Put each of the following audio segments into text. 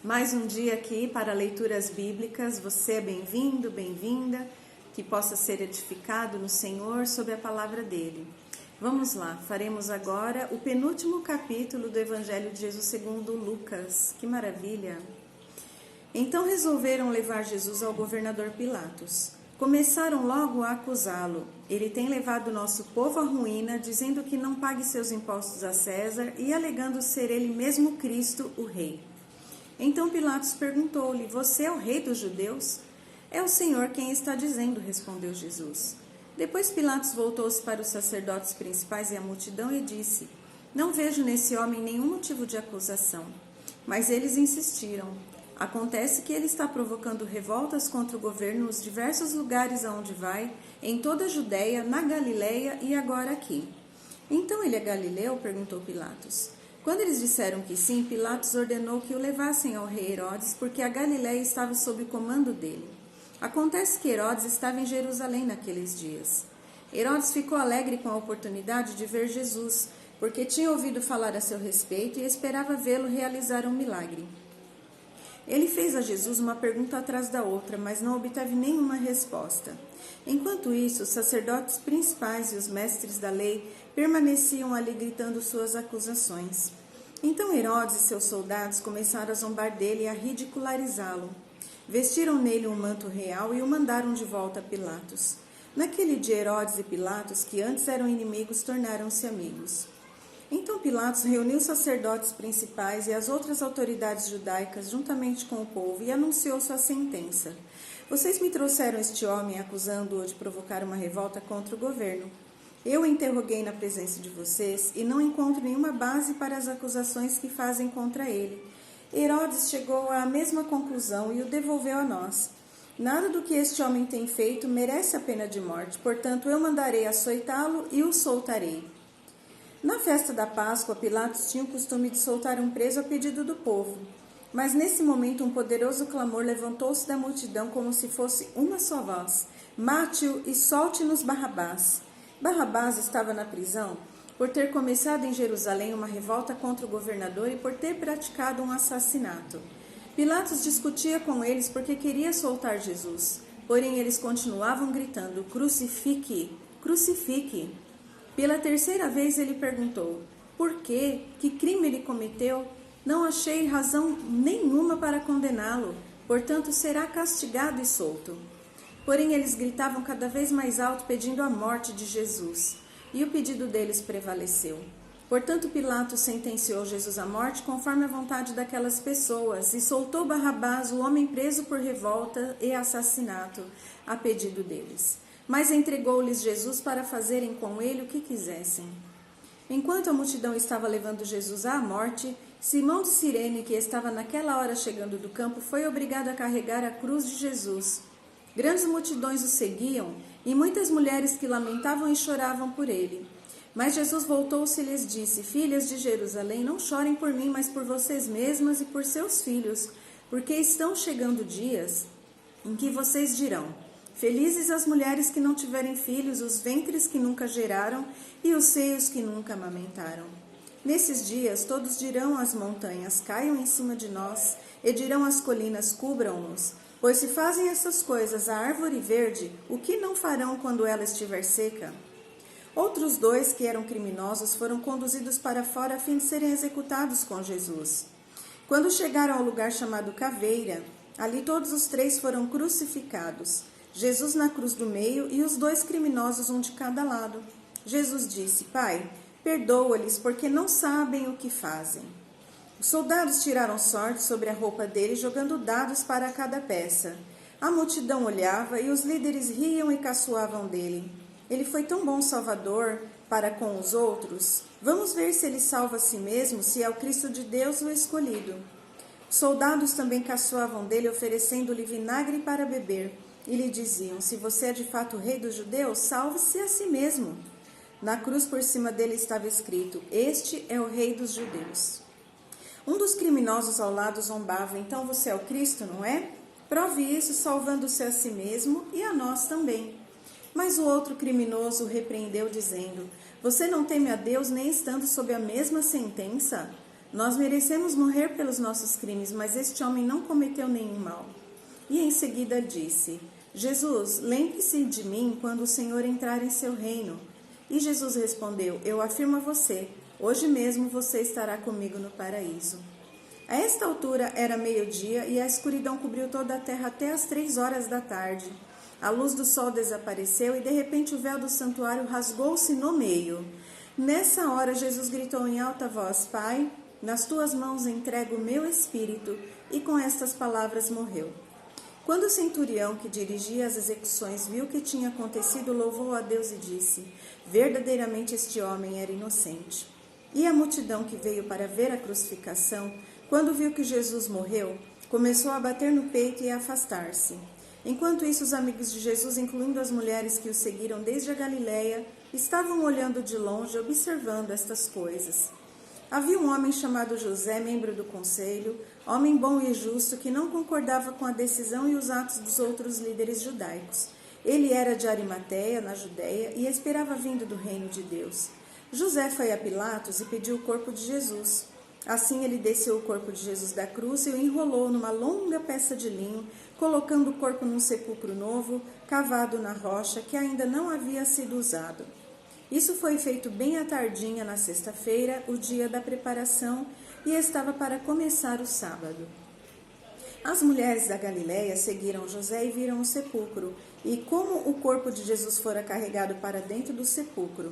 Mais um dia aqui para leituras bíblicas. Você é bem-vindo, bem-vinda, que possa ser edificado no Senhor sob a palavra dele. Vamos lá, faremos agora o penúltimo capítulo do Evangelho de Jesus segundo Lucas. Que maravilha! Então resolveram levar Jesus ao governador Pilatos. Começaram logo a acusá-lo. Ele tem levado o nosso povo à ruína, dizendo que não pague seus impostos a César e alegando ser ele mesmo Cristo, o rei. Então Pilatos perguntou-lhe: Você é o rei dos judeus? É o Senhor quem está dizendo, respondeu Jesus. Depois Pilatos voltou-se para os sacerdotes principais e a multidão e disse: Não vejo nesse homem nenhum motivo de acusação. Mas eles insistiram. Acontece que ele está provocando revoltas contra o governo nos diversos lugares aonde vai, em toda a Judéia, na Galileia e agora aqui. Então ele é galileu? Perguntou Pilatos. Quando eles disseram que sim, Pilatos ordenou que o levassem ao rei Herodes, porque a Galileia estava sob o comando dele. Acontece que Herodes estava em Jerusalém naqueles dias. Herodes ficou alegre com a oportunidade de ver Jesus, porque tinha ouvido falar a seu respeito e esperava vê-lo realizar um milagre. Ele fez a Jesus uma pergunta atrás da outra, mas não obteve nenhuma resposta. Enquanto isso, os sacerdotes principais e os mestres da lei permaneciam ali gritando suas acusações. Então Herodes e seus soldados começaram a zombar dele e a ridicularizá-lo. Vestiram nele um manto real e o mandaram de volta a Pilatos. Naquele dia, Herodes e Pilatos, que antes eram inimigos, tornaram-se amigos. Então Pilatos reuniu os sacerdotes principais e as outras autoridades judaicas juntamente com o povo e anunciou sua sentença. Vocês me trouxeram este homem acusando-o de provocar uma revolta contra o governo. Eu o interroguei na presença de vocês e não encontro nenhuma base para as acusações que fazem contra ele. Herodes chegou à mesma conclusão e o devolveu a nós. Nada do que este homem tem feito merece a pena de morte, portanto eu mandarei açoitá-lo e o soltarei. Na festa da Páscoa, Pilatos tinha o costume de soltar um preso a pedido do povo. Mas nesse momento um poderoso clamor levantou-se da multidão como se fosse uma só voz: Mate-o e solte-nos Barrabás. Barrabás estava na prisão por ter começado em Jerusalém uma revolta contra o governador e por ter praticado um assassinato. Pilatos discutia com eles porque queria soltar Jesus, porém eles continuavam gritando: Crucifique, crucifique. Pela terceira vez ele perguntou: Por quê? Que crime ele cometeu? Não achei razão nenhuma para condená-lo, portanto será castigado e solto. Porém eles gritavam cada vez mais alto pedindo a morte de Jesus, e o pedido deles prevaleceu. Portanto Pilatos sentenciou Jesus à morte conforme a vontade daquelas pessoas e soltou Barrabás, o homem preso por revolta e assassinato, a pedido deles. Mas entregou-lhes Jesus para fazerem com ele o que quisessem. Enquanto a multidão estava levando Jesus à morte, Simão de Cirene, que estava naquela hora chegando do campo, foi obrigado a carregar a cruz de Jesus. Grandes multidões o seguiam e muitas mulheres que lamentavam e choravam por ele. Mas Jesus voltou-se e lhes disse: Filhas de Jerusalém, não chorem por mim, mas por vocês mesmas e por seus filhos, porque estão chegando dias em que vocês dirão: Felizes as mulheres que não tiverem filhos, os ventres que nunca geraram e os seios que nunca amamentaram. Nesses dias todos dirão às montanhas: Caiam em cima de nós, e dirão às colinas: Cubram-nos. Pois se fazem essas coisas à árvore verde, o que não farão quando ela estiver seca? Outros 2 que eram criminosos foram conduzidos para fora a fim de serem executados com Jesus. Quando chegaram ao lugar chamado Caveira, ali todos os 3 foram crucificados, Jesus na cruz do meio e os 2 criminosos, um de cada lado. Jesus disse: Pai, perdoa-lhes, porque não sabem o que fazem. Os soldados tiraram sorte sobre a roupa dele, jogando dados para cada peça. A multidão olhava e os líderes riam e caçoavam dele. Ele foi tão bom salvador para com os outros. Vamos ver se ele salva a si mesmo, se é o Cristo de Deus o escolhido. Os soldados também caçoavam dele, oferecendo-lhe vinagre para beber. E lhe diziam: Se você é de fato o rei dos judeus, salve-se a si mesmo. Na cruz por cima dele estava escrito: Este é o rei dos judeus. Um dos criminosos ao lado zombava: Então você é o Cristo, não é? Prove isso salvando-se a si mesmo e a nós também. Mas o outro criminoso o repreendeu, dizendo: Você não teme a Deus nem estando sob a mesma sentença? Nós merecemos morrer pelos nossos crimes, mas este homem não cometeu nenhum mal. E em seguida disse: Jesus, lembre-se de mim quando o Senhor entrar em seu reino. E Jesus respondeu: Eu afirmo a você, hoje mesmo você estará comigo no paraíso. A esta altura era meio-dia e a escuridão cobriu toda a terra até as 3 horas da tarde. A luz do sol desapareceu e de repente o véu do santuário rasgou-se no meio. Nessa hora Jesus gritou em alta voz: Pai, nas tuas mãos entrego o meu espírito, e com estas palavras morreu. Quando o centurião que dirigia as execuções viu o que tinha acontecido, louvou a Deus e disse: verdadeiramente este homem era inocente. E a multidão que veio para ver a crucificação, quando viu que Jesus morreu, começou a bater no peito e a afastar-se. Enquanto isso, os amigos de Jesus, incluindo as mulheres que o seguiram desde a Galileia, estavam olhando de longe, observando estas coisas. Havia um homem chamado José, membro do conselho, homem bom e justo, que não concordava com a decisão e os atos dos outros líderes judaicos. Ele era de Arimateia, na Judéia, e esperava a vinda do reino de Deus. José foi a Pilatos e pediu o corpo de Jesus. Assim ele desceu o corpo de Jesus da cruz e o enrolou numa longa peça de linho, colocando o corpo num sepulcro novo, cavado na rocha, que ainda não havia sido usado. Isso foi feito bem à tardinha na sexta-feira, o dia da preparação, e estava para começar o sábado. As mulheres da Galileia seguiram José e viram o sepulcro, e como o corpo de Jesus fora carregado para dentro do sepulcro.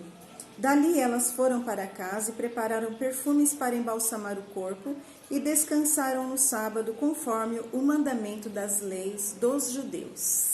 Dali elas foram para casa e prepararam perfumes para embalsamar o corpo e descansaram no sábado, conforme o mandamento das leis dos judeus.